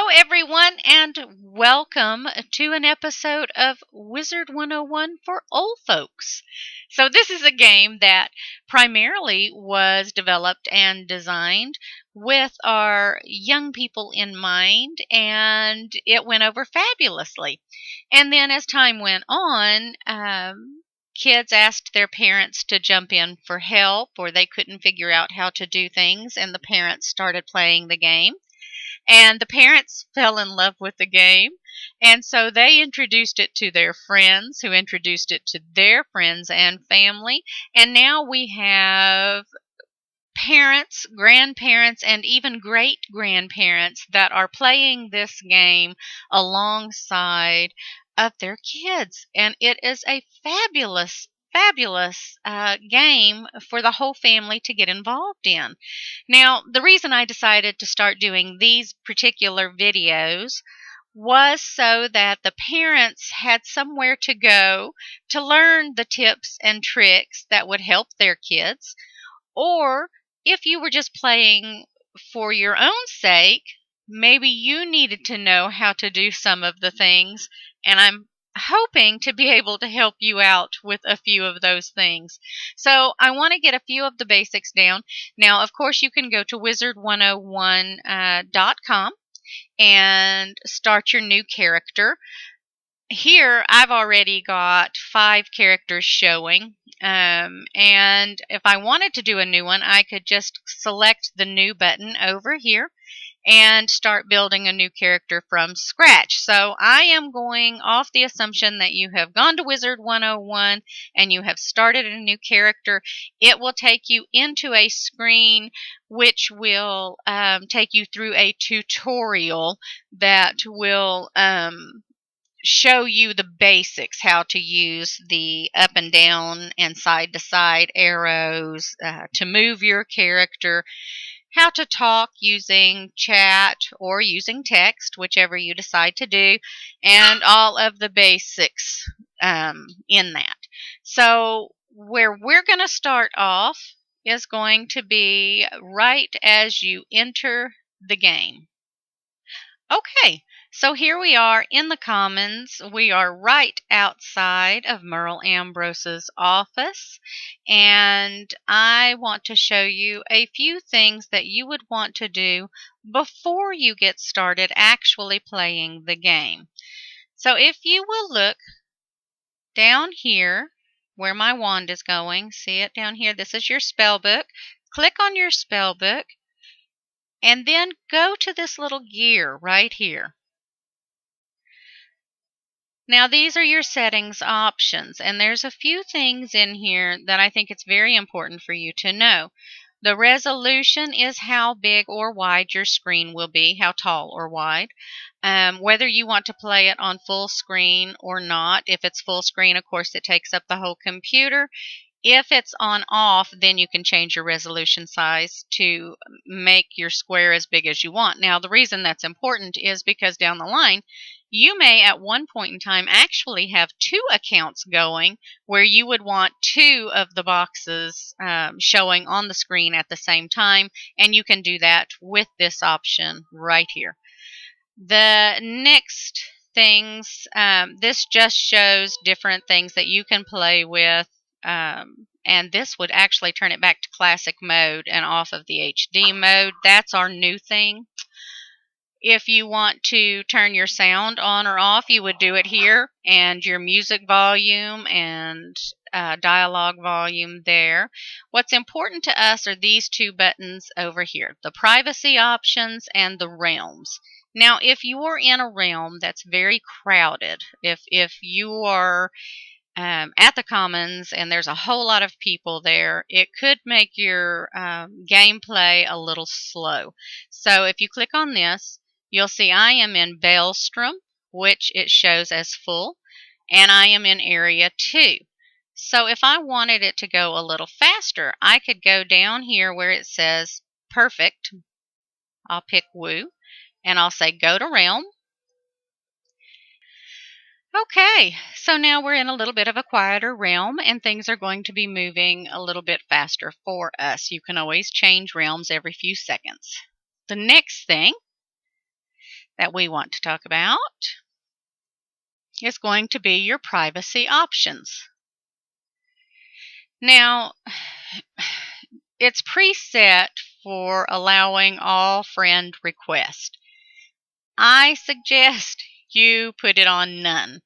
Hello, everyone, and welcome to an episode of Wizard101 for old folks. So, this is a game that primarily was developed and designed with our young people in mind, and it went over fabulously. And then, as time went on, kids asked their parents to jump in for help, or they couldn't figure out how to do things, and the parents started playing the game. And the parents fell in love with the game, and so they introduced it to their friends, who introduced it to their friends and family. And now we have parents, grandparents, and even great grandparents that are playing this game alongside of their kids. And it is a fabulous game for the whole family to get involved in. Now, the reason I decided to start doing these particular videos was so that the parents had somewhere to go to learn the tips and tricks that would help their kids, or if you were just playing for your own sake, maybe you needed to know how to do some of the things, and I'm hoping to be able to help you out with a few of those things. So I want to get a few of the basics down. Now, of course, you can go to wizard101.com and start your new character. Here, I've already got 5 characters showing, and if I wanted to do a new one, I could just select the new button over here and start building a new character from scratch. So I am going off the assumption that you have gone to Wizard101 and you have started a new character. It will take you into a screen which will take you through a tutorial that will show you the basics, how to use the up and down and side to side arrows to move your character, how to talk using chat or using text, whichever you decide to do, and all of the basics in that. So where we're going to start off is going to be right as you enter the game. Okay, so here we are in the Commons. We are right outside of Merle Ambrose's office, and I want to show you a few things that you would want to do before you get started actually playing the game. So if you will look down here where my wand is going, see it down here? This is your spell book. Click on your spell book, and then go to this little gear right here. Now, these are your settings options, and there's a few things in here that I think it's very important for you to know. The resolution is how big or wide your screen will be, how tall or wide. Whether you want to play it on full screen or not. If it's full screen, of course, it takes up the whole computer. If it's on off, then you can change your resolution size to make your square as big as you want. Now, the reason that's important is because down the line, you may at one point in time actually have 2 accounts going where you would want 2 of the boxes showing on the screen at the same time, and you can do that with this option right here. The next things, this just shows different things that you can play with. And this would actually turn it back to classic mode and off of the HD mode. That's our new thing. If you want to turn your sound on or off, you would do it here, and your music volume and dialogue volume there. What's important to us are these 2 buttons over here, the privacy options and the realms. Now, if you're in a realm that's very crowded, if you are at the Commons and there's a whole lot of people there, it could make your gameplay a little slow. So if you click on this, you'll see I am in Belstrom, which it shows as full, and I am in Area 2. So if I wanted it to go a little faster, I could go down here where it says Perfect. I'll pick Woo, and I'll say Go to Realm. Okay, so now we're in a little bit of a quieter realm, and things are going to be moving a little bit faster for us. You can always change realms every few seconds. The next thing that we want to talk about is going to be your privacy options. Now, it's preset for allowing all friend requests. I suggest you put it on none.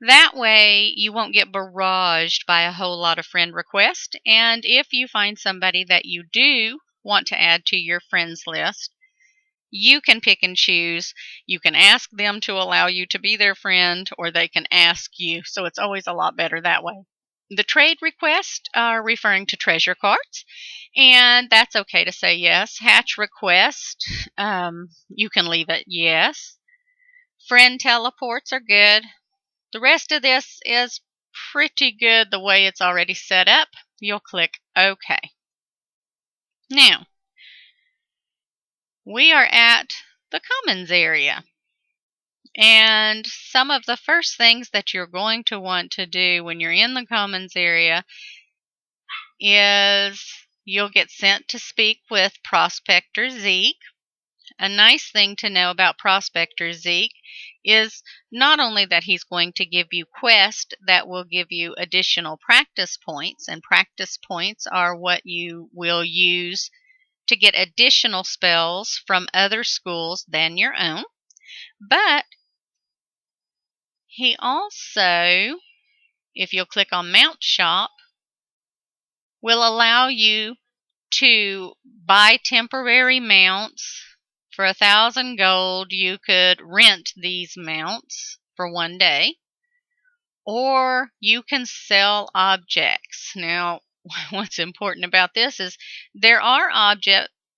That way you won't get barraged by a whole lot of friend requests, and if you find somebody that you do want to add to your friends list, you can pick and choose. You can ask them to allow you to be their friend, or they can ask you, so it's always a lot better that way. The trade requests are referring to treasure cards, and that's okay to say yes. Hatch request, you can leave it yes. Friend teleports are good. The rest of this is pretty good the way it's already set up. You'll click OK. Now, we are at the Commons area. And some of the first things that you're going to want to do when you're in the Commons area is you'll get sent to speak with Prospector Zeke. A nice thing to know about Prospector Zeke is not only that he's going to give you quests that will give you additional practice points, and practice points are what you will use to get additional spells from other schools than your own, but he also, if you'll click on Mount Shop, will allow you to buy temporary mounts. For 1,000 gold, you could rent these mounts for 1 day, or you can sell objects. Now, what's important about this is there are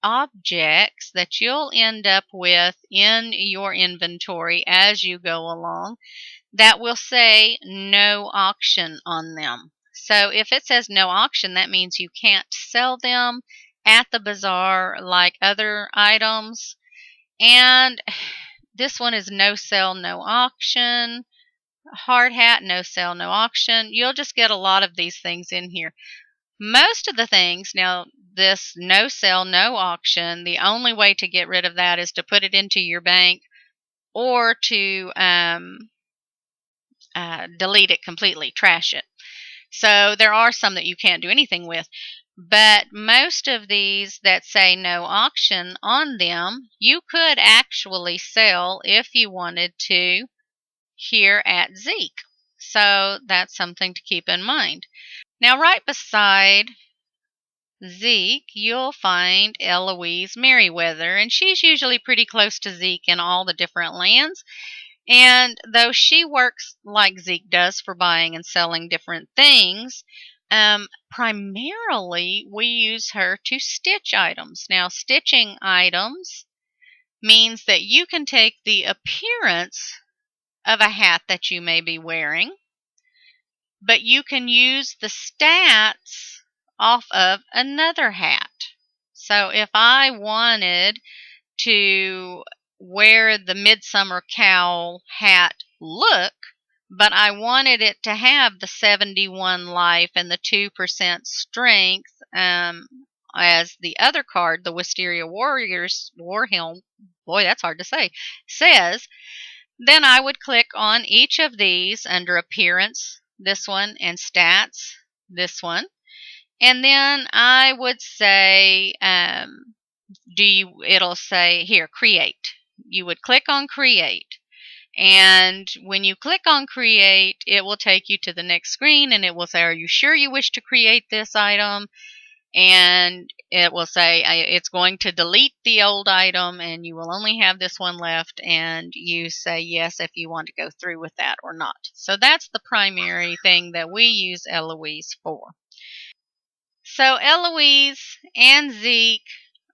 objects that you'll end up with in your inventory as you go along that will say no auction on them. So if it says no auction, that means you can't sell them at the bazaar like other items. And this one is no sell, no auction. Hard hat, no sell, no auction. You'll just get a lot of these things in here. Most of the things, now this no sell, no auction, the only way to get rid of that is to put it into your bank or to delete it completely, trash it. So there are some that you can't do anything with. But most of these that say no auction on them, you could actually sell if you wanted to here at Zeke. So that's something to keep in mind. Now, right beside Zeke, you'll find Eloise Merriweather, and she's usually pretty close to Zeke in all the different lands. And though she works like Zeke does for buying and selling different things, primarily we use her to stitch items. Now, stitching items means that you can take the appearance of a hat that you may be wearing, but you can use the stats off of another hat. So if I wanted to wear the Midsummer Cowl hat look, but I wanted it to have the 71 life and the 2% strength as the other card, the Wisteria Warriors Warhelm, boy, that's hard to say, says, then I would click on each of these under Appearance, this one, and Stats, this one, and then I would say, it'll say here, Create. You would click on Create. And when you click on Create, it will take you to the next screen and it will say, are you sure you wish to create this item? And it will say it's going to delete the old item and you will only have this one left, and you say yes if you want to go through with that or not. So that's the primary thing that we use Eloise for. So Eloise and Zeke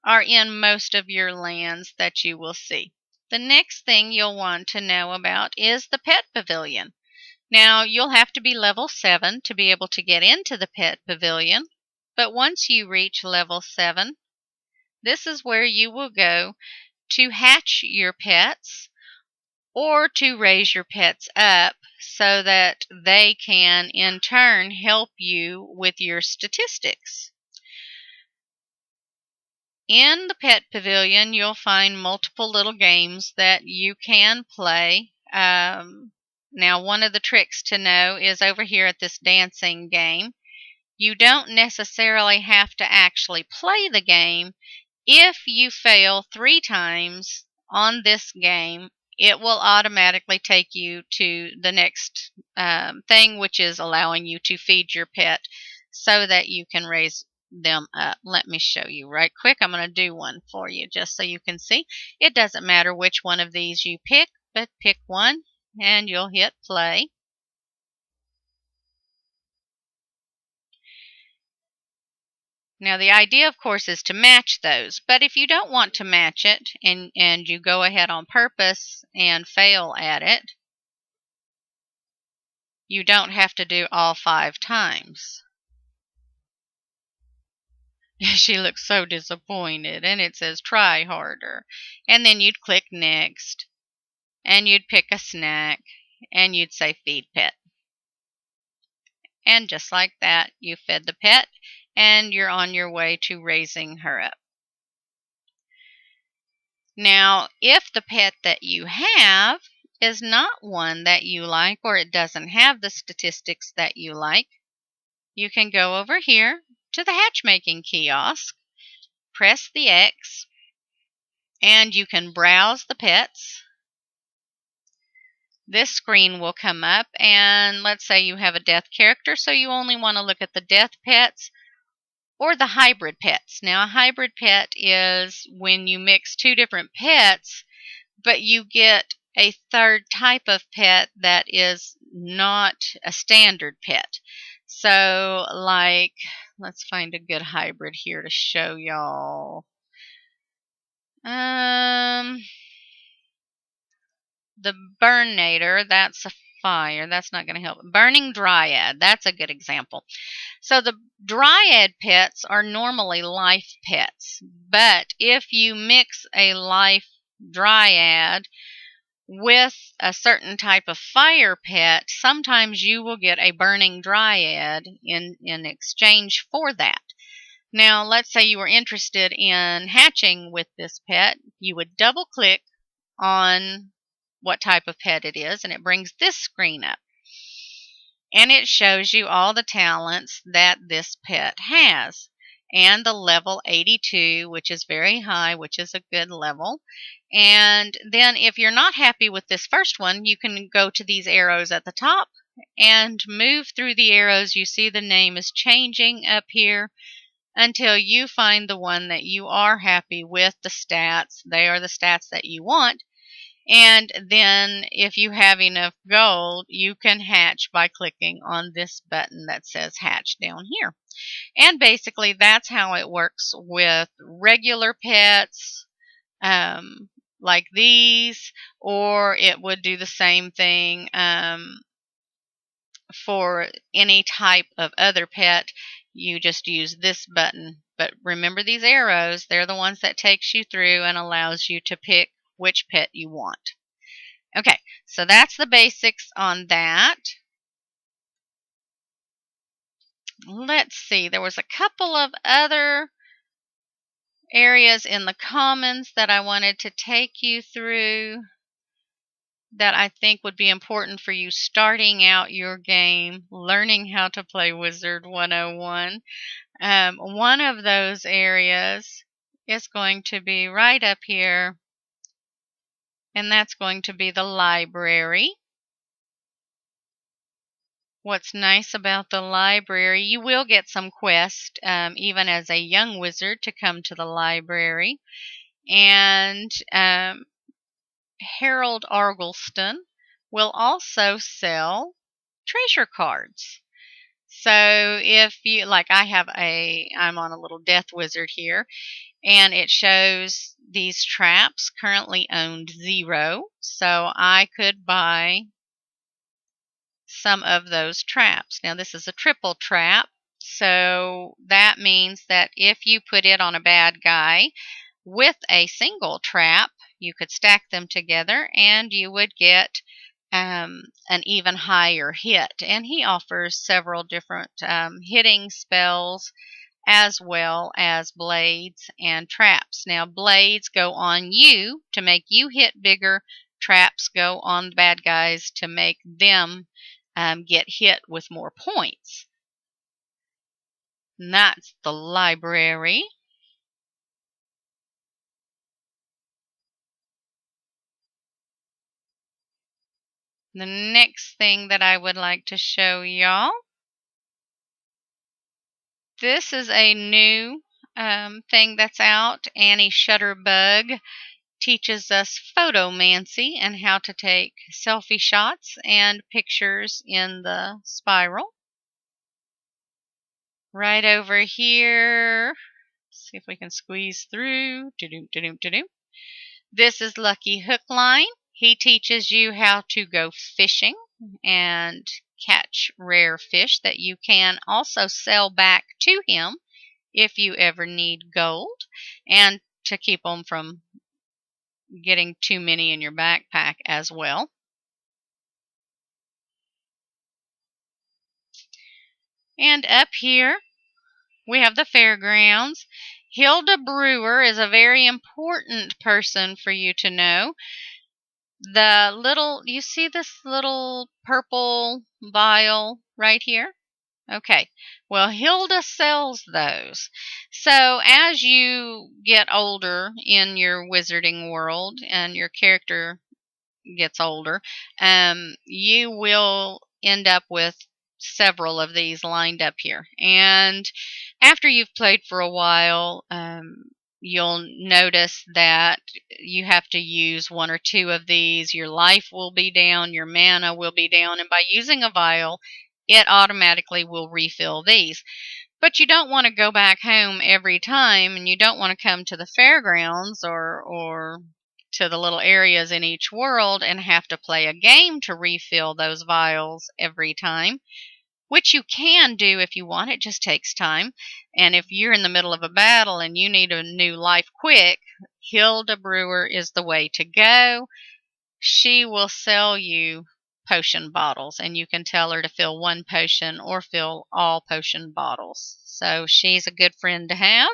are in most of your lands that you will see. The next thing you'll want to know about is the Pet Pavilion. Now, you'll have to be level 7 to be able to get into the Pet Pavilion, but once you reach level 7, this is where you will go to hatch your pets or to raise your pets up so that they can in turn help you with your statistics. In the pet pavilion, you'll find multiple little games that you can play. Now, one of the tricks to know is over here at this dancing game. You don't necessarily have to actually play the game. If you fail 3 times on this game, it will automatically take you to the next thing, which is allowing you to feed your pet so that you can raise them up. Let me show you right quick. I'm going to do one for you just so you can see. It doesn't matter which one of these you pick, but pick one and you'll hit play. Now, the idea, of course, is to match those. But if you don't want to match it and you go ahead on purpose and fail at it, you don't have to do all 5 times. She looks so disappointed, and it says try harder. And then you'd click next, and you'd pick a snack, and you'd say feed pet. And just like that, you fed the pet, and you're on your way to raising her up. Now, if the pet that you have is not one that you like, or it doesn't have the statistics that you like, you can go over here to the hatchmaking kiosk, press the X, and you can browse the pets. This screen will come up, and let's say you have a death character, so you only want to look at the death pets or the hybrid pets. Now, a hybrid pet is when you mix 2 different pets, but you get a third type of pet that is not a standard pet. So, like, let's find a good hybrid here to show y'all. The Burnator, that's a fire. That's not going to help. Burning Dryad, that's a good example. So the Dryad pets are normally life pets, but if you mix a life Dryad with a certain type of fire pet, sometimes you will get a Burning Dryad in exchange for that. Now, let's say you were interested in hatching with this pet. You would double click on what type of pet it is, and it brings this screen up. And it shows you all the talents that this pet has. And the level 82, which is very high, which is a good level. And then if you're not happy with this first one, you can go to these arrows at the top and move through the arrows. You see the name is changing up here until you find the one that you are happy with, the stats. They are the stats that you want. And then if you have enough gold, you can hatch by clicking on this button that says hatch down here. And basically that's how it works with regular pets like these, or it would do the same thing for any type of other pet. You just use this button. But remember, these arrows, they're the ones that takes you through and allows you to pick which pet you want. Okay, so that's the basics on that. Let's see, there was a couple of other areas in the commons that I wanted to take you through that I think would be important for you starting out your game, learning how to play Wizard 101. One of those areas is going to be right up here, and that's going to be the library. What's nice about the library, you will get some quests, even as a young wizard, to come to the library. And Harold Argleston will also sell treasure cards. So if you, like I'm on a little death wizard here, and it shows these traps currently owned 0. So I could buy some of those traps. Now this is a triple trap, so that means that if you put it on a bad guy with a single trap, you could stack them together and you would get an even higher hit. And he offers several different hitting spells as well as blades and traps. Now, blades go on you to make you hit bigger. Traps go on the bad guys to make them get hit with more points. And that's the library. The next thing that I would like to show y'all, this is a new thing that's out. Annie Shutterbug teaches us photomancy and how to take selfie shots and pictures in the spiral. Right over here, see if we can squeeze through. This is Lucky Hook Line. He teaches you how to go fishing and catch rare fish that you can also sell back to him if you ever need gold, and to keep them from getting too many in your backpack as well. And up here we have the fairgrounds. Hilda Brewer is a very important person for you to know. You see this little purple vial right here? Okay, well, Hilda sells those. So as you get older in your wizarding world and your character gets older, you will end up with several of these lined up here. And after you've played for a while, you'll notice that you have to use one or two of these. Your life will be down, your mana will be down, and by using a vial, it automatically will refill these. But you don't want to go back home every time, and you don't want to come to the fairgrounds or to the little areas in each world and have to play a game to refill those vials every time, which you can do if you want. It just takes time. And if you're in the middle of a battle and you need a new life quick, Hilda Brewer is the way to go. She will sell you potion bottles, and you can tell her to fill one potion or fill all potion bottles. So she's a good friend to have.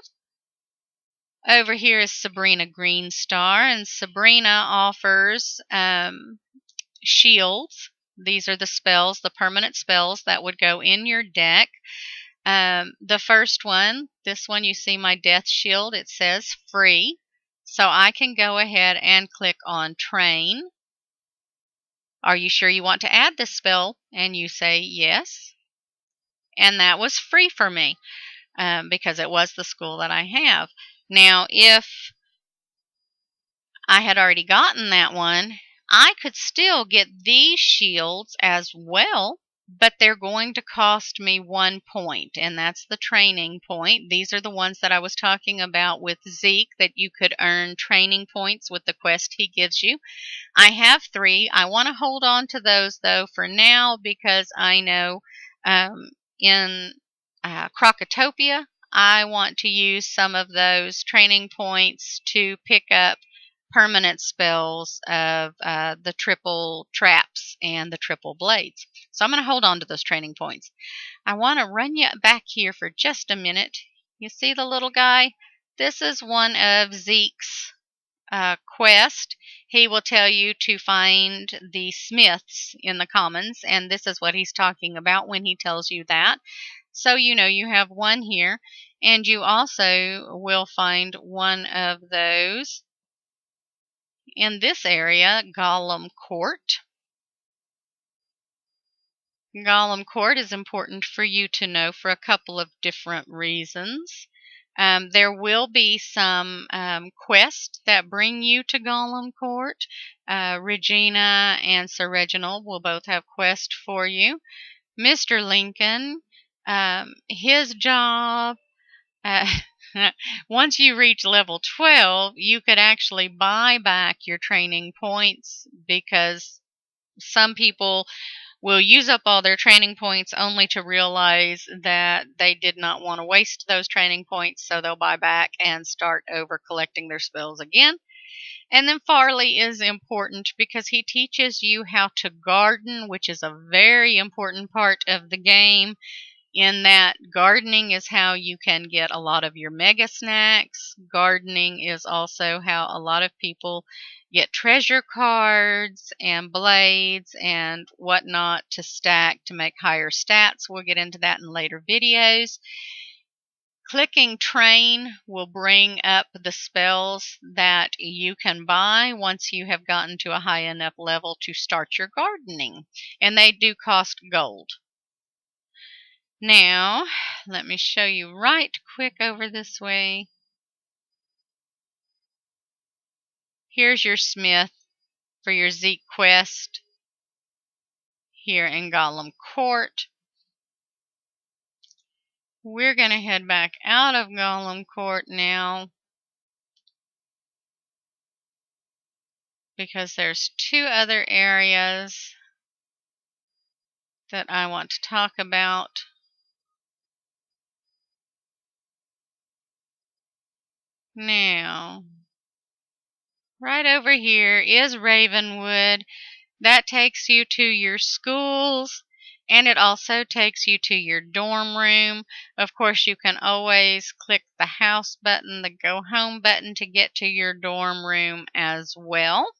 Over here is Sabrina Greenstar, and Sabrina offers shields. These are the spells, the permanent spells that would go in your deck. The first one, this one, you see my death shield, it says free. So I can go ahead and click on train. Are you sure you want to add this spell? And you say yes. And that was free for me because it was the school that I have. Now, if I had already gotten that one, I could still get these shields as well, but they're going to cost me 1 point, and that's the training point. These are the ones that I was talking about with Zeke, that you could earn training points with the quest he gives you. I have 3. I want to hold on to those, though, for now, because I know in Crocotopia, I want to use some of those training points to pick up permanent spells of the triple traps and the triple blades. So I'm going to hold on to those training points. I want to run you back here for just a minute. You see the little guy? This is one of Zeke's quest. He will tell you to find the smiths in the commons, and this is what he's talking about when he tells you that. So you know you have one here, and you also will find one of those in this area, Golem Court. Golem Court is important for you to know for a couple of different reasons. There will be some quests that bring you to Golem Court. Regina and Sir Reginald will both have quests for you. Mr. Lincoln, his job, once you reach level 12, you could actually buy back your training points, because some people will use up all their training points only to realize that they did not want to waste those training points, so they'll buy back and start over collecting their spells again. And then Farley is important because he teaches you how to garden, which is a very important part of the game. in that gardening is how you can get a lot of your mega snacks. Gardening is also how a lot of people get treasure cards and blades and whatnot to stack to make higher stats. We'll get into that in later videos. Clicking train will bring up the spells that you can buy once you have gotten to a high enough level to start your gardening, and they do cost gold. Now, let me show you right quick over this way. Here's your smith for your Zeke quest here in Golem Court. We're going to head back out of Golem Court now because there's two other areas that I want to talk about. Now, right over here is Ravenwood. That takes you to your schools, and it also takes you to your dorm room. Of course, you can always click the house button, the go home button to get to your dorm room as well.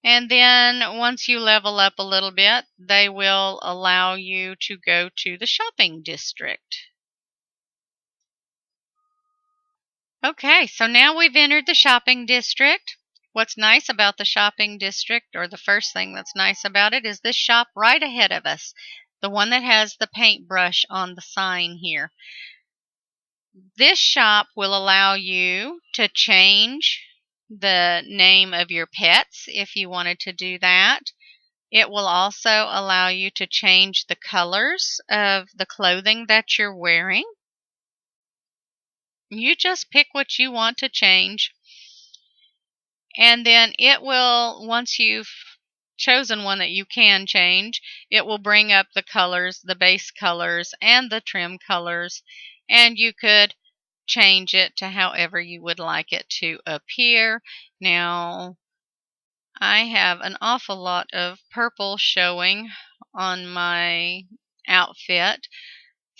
And then once you level up a little bit, they will allow you to go to the shopping district. Okay, so now we've entered the shopping district. What's nice about the shopping district, or the first thing that's nice about it, is this shop right ahead of us, the one that has the paintbrush on the sign here. This shop will allow you to change the name of your pets if you wanted to do that. It will also allow you to change the colors of the clothing that you're wearing. You just pick what you want to change. And then it will, once you've chosen one that you can change, it will bring up the colors, the base colors, and the trim colors. And you could change it to however you would like it to appear. Now, I have an awful lot of purple showing on my outfit.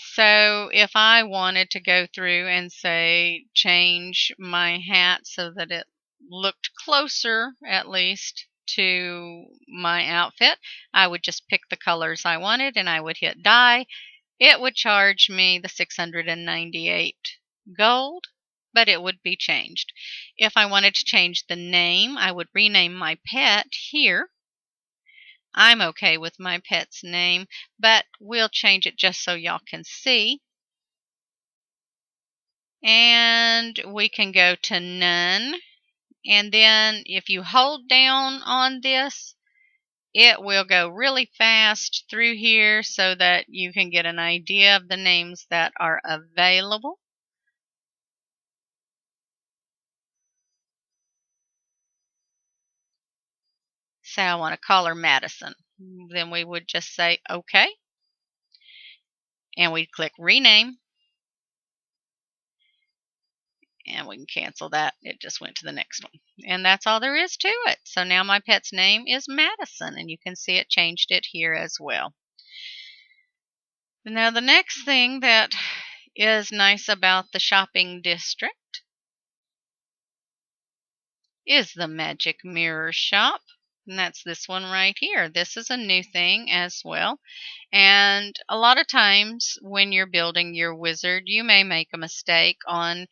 So if I wanted to go through and say change my hat so that it looked closer at least to my outfit, I would just pick the colors I wanted and I would hit dye. It would charge me the 698 gold, but it would be changed. If I wanted to change the name, I would rename my pet here. I'm okay with my pet's name, but we'll change it just so y'all can see. And we can go to none. And then if you hold down on this, it will go really fast through here so that you can get an idea of the names that are available. Say I want to call her Madison. Then we would just say okay. And we'd click rename. And we can cancel that. It just went to the next one. And that's all there is to it. So now my pet's name is Madison, and you can see it changed it here as well. Now the next thing that is nice about the shopping district is the magic mirror shop. And that's this one right here. This is a new thing as well. And a lot of times when you're building your wizard, you may make a mistake on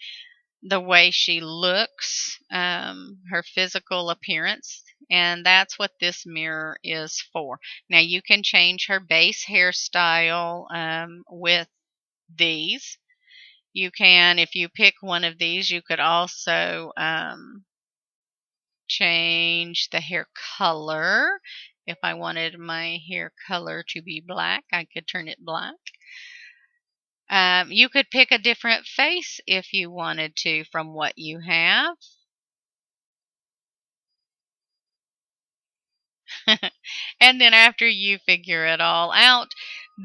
the way she looks, her physical appearance, and that's what this mirror is for. Now you can change her base hairstyle with these. You can, if you pick one of these, you could also change the hair color. If I wanted my hair color to be black, I could turn it black. You could pick a different face if you wanted to from what you have. And then after you figure it all out,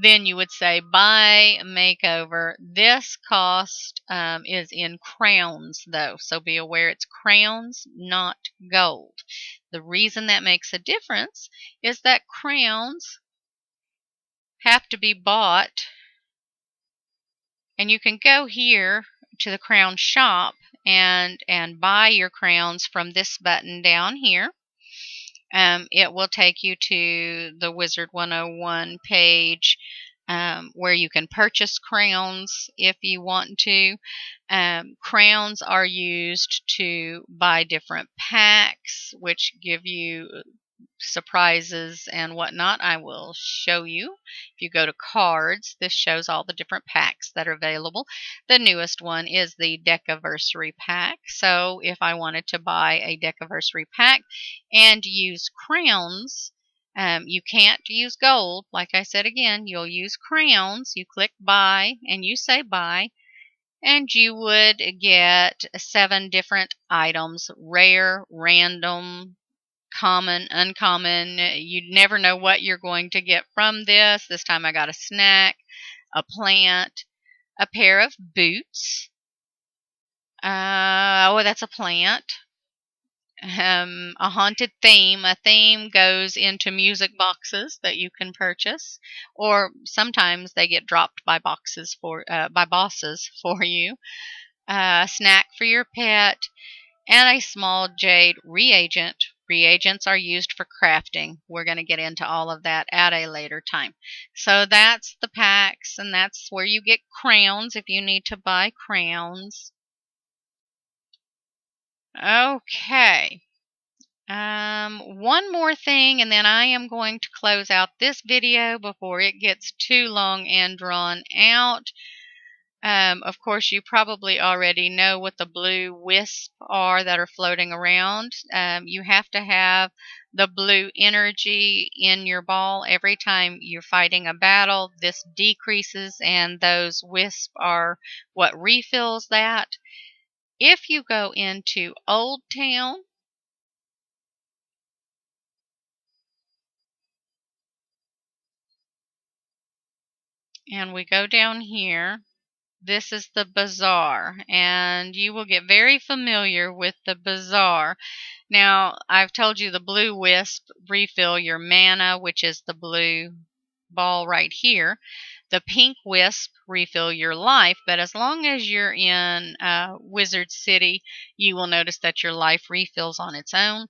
then you would say buy makeover. This cost is in crowns though, so be aware it's crowns, not gold. The reason that makes a difference is that crowns have to be bought. And you can go here to the crown shop and buy your crowns from this button down here. It will take you to the Wizard 101 page where you can purchase crowns if you want to. Crowns are used to buy different packs, which give you surprises and whatnot. I will show you. If you go to cards, this shows all the different packs that are available. The newest one is the Decaversary pack. So if I wanted to buy a Decaversary pack and use crowns, you can't use gold. Like I said again, you'll use crowns. You click buy and you say buy, and you would get 7 different items: rare, random, common, uncommon. You never know what you're going to get from this. This time I got a snack, a plant, a pair of boots. Oh, that's a plant. A haunted theme. A theme goes into music boxes that you can purchase, or sometimes they get dropped by bosses for you. A snack for your pet, and a small jade reagent. Reagents are used for crafting. We're going to get into all of that at a later time. So that's the packs, and that's where you get crowns if you need to buy crowns. Okay. One more thing, and then I am going to close out this video before it gets too long and drawn out. Of course, you probably already know what the blue wisps are that are floating around. You have to have the blue energy in your ball every time you're fighting a battle. This decreases, and those wisps are what refills that. If you go into Old Town, and we go down here, this is the Bazaar, and you will get very familiar with the Bazaar. Now, I've told you the blue wisp refill your mana, which is the blue ball right here. The pink wisp refill your life, but as long as you're in Wizard City, you will notice that your life refills on its own.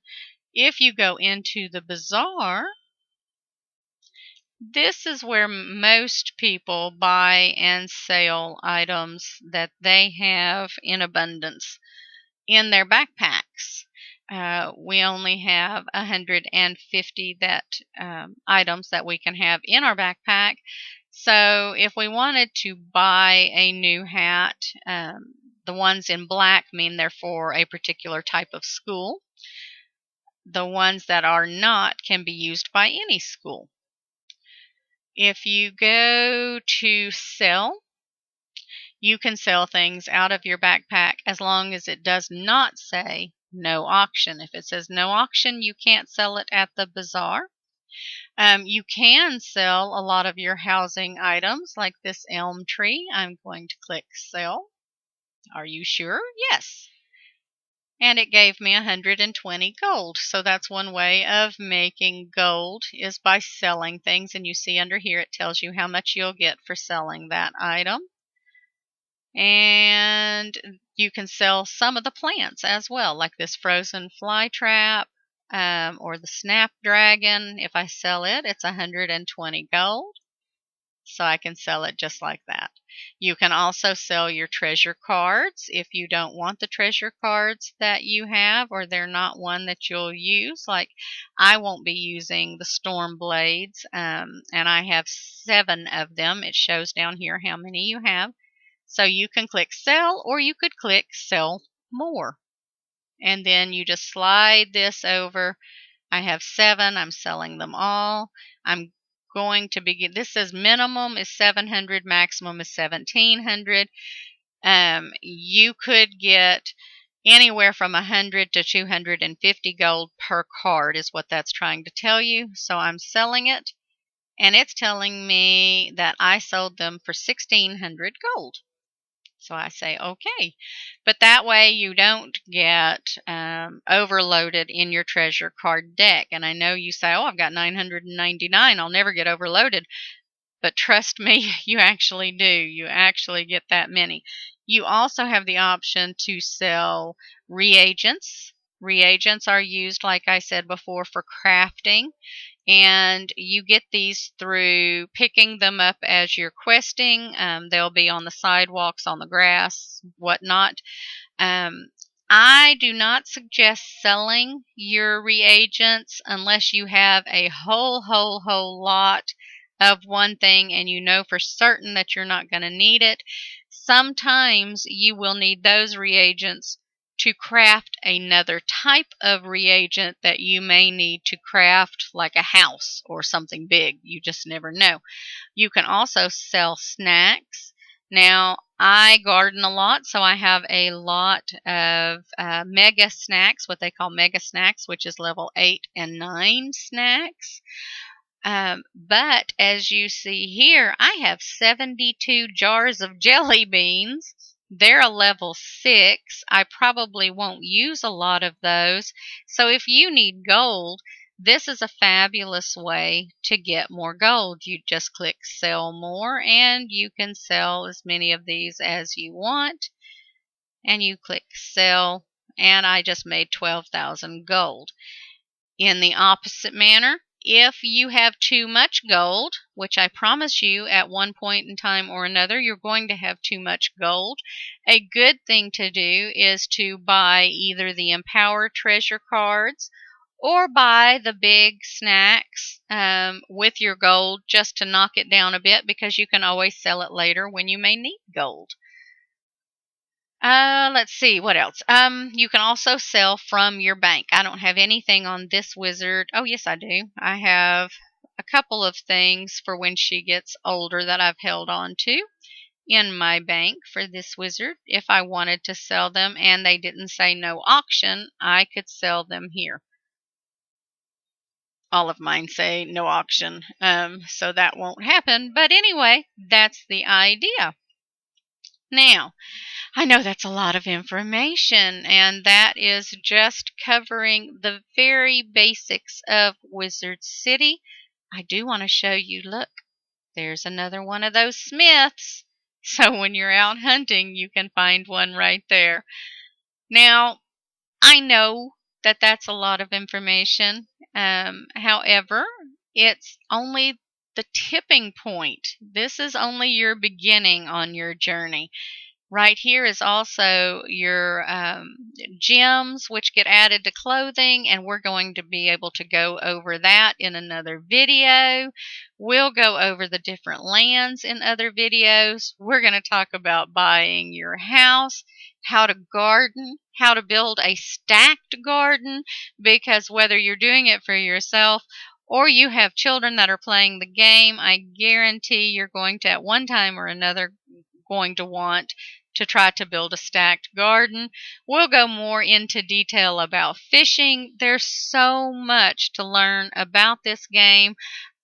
If you go into the Bazaar, this is where most people buy and sell items that they have in abundance in their backpacks. We only have 150 items that we can have in our backpack. So if we wanted to buy a new hat, the ones in black mean they're for a particular type of school. The ones that are not can be used by any school. If you go to sell, you can sell things out of your backpack as long as it does not say no auction. If it says no auction, you can't sell it at the Bazaar. You can sell a lot of your housing items like this elm tree. I'm going to click sell. Are you sure? Yes. And it gave me 120 gold. So that's one way of making gold, is by selling things. And you see under here it tells you how much you'll get for selling that item. And you can sell some of the plants as well, like this frozen fly trap or the snapdragon. If I sell it, it's 120 gold. So I can sell it just like that. You can also sell your treasure cards if you don't want the treasure cards that you have, or they're not one that you'll use. Like I won't be using the storm blades, and I have 7 of them. It shows down here how many you have. So you can click sell, or you could click sell more. And then you just slide this over. I have 7. I'm selling them all. I'm going to begin. This says minimum is 700, maximum is 1700. You could get anywhere from 100 to 250 gold per card is what that's trying to tell you. So I'm selling it, and it's telling me that I sold them for 1600 gold. So I say okay, but that way you don't get overloaded in your treasure card deck. And I know you say, oh, I've got 999, I'll never get overloaded. But trust me, you actually do. You actually get that many. You also have the option to sell reagents. Reagents are used, like I said before, for crafting, and you get these through picking them up as you're questing. They'll be on the sidewalks, on the grass, whatnot. Um, I do not suggest selling your reagents unless you have a whole lot of one thing and you know for certain that you're not going to need it. Sometimes you will need those reagents to craft another type of reagent that you may need to craft, like a house or something big. You just never know. You can also sell snacks. Now, I garden a lot, so I have a lot of mega snacks, what they call mega snacks, which is level 8 and 9 snacks. But as you see here, I have 72 jars of jelly beans. They're a level 6. I probably won't use a lot of those. So if you need gold, this is a fabulous way to get more gold. You just click sell more and you can sell as many of these as you want. And you click sell, and I just made 12,000 gold. In the opposite manner, if you have too much gold, which I promise you at one point in time or another you're going to have too much gold, a good thing to do is to buy either the Empower treasure cards or buy the big snacks with your gold, just to knock it down a bit, because you can always sell it later when you may need gold. Let's see, what else? You can also sell from your bank. I don't have anything on this wizard. Oh, yes, I do. I have a couple of things for when she gets older that I've held on to in my bank for this wizard. If I wanted to sell them and they didn't say no auction, I could sell them here. All of mine say no auction, so that won't happen. But anyway, that's the idea. Now, I know that's a lot of information, and that is just covering the very basics of Wizard City. I do want to show you, look, there's another one of those smiths. So when you're out hunting, you can find one right there. Now, I know that that's a lot of information. However, it's only the tipping point. This is only your beginning on your journey. Right here is also your gems, which get added to clothing, and we're going to be able to go over that in another video. We'll go over the different lands in other videos. We're going to talk about buying your house, how to garden, how to build a stacked garden, because whether you're doing it for yourself or you have children that are playing the game, I guarantee you're going to, at one time or another, going to want to try to build a stacked garden. We'll go more into detail about fishing. There's so much to learn about this game.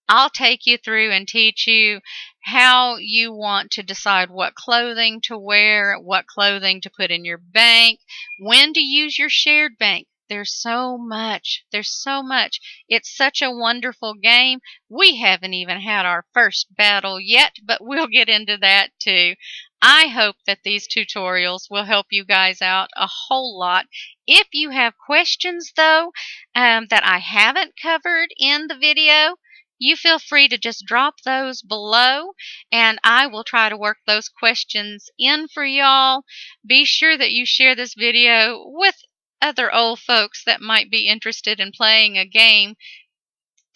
I'll take you through and teach you how you want to decide what clothing to wear, what clothing to put in your bank, when to use your shared bank. There's so much. There's so much. It's such a wonderful game. We haven't even had our first battle yet, but we'll get into that too. I hope that these tutorials will help you guys out a whole lot. If you have questions, though, that I haven't covered in the video, you feel free to just drop those below, and I will try to work those questions in for y'all. Be sure that you share this video with other old folks that might be interested in playing a game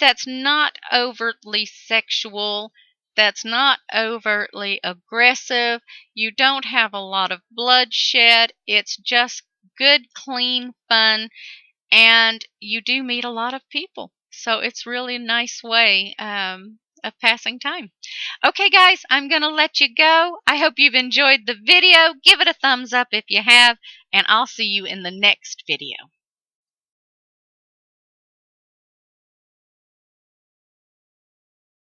that's not overtly sexual, that's not overtly aggressive. You don't have a lot of bloodshed. It's just good, clean fun, and you do meet a lot of people. So it's really a nice way of passing time. Okay, guys, I'm going to let you go. I hope you've enjoyed the video. Give it a thumbs up if you have, and I'll see you in the next video.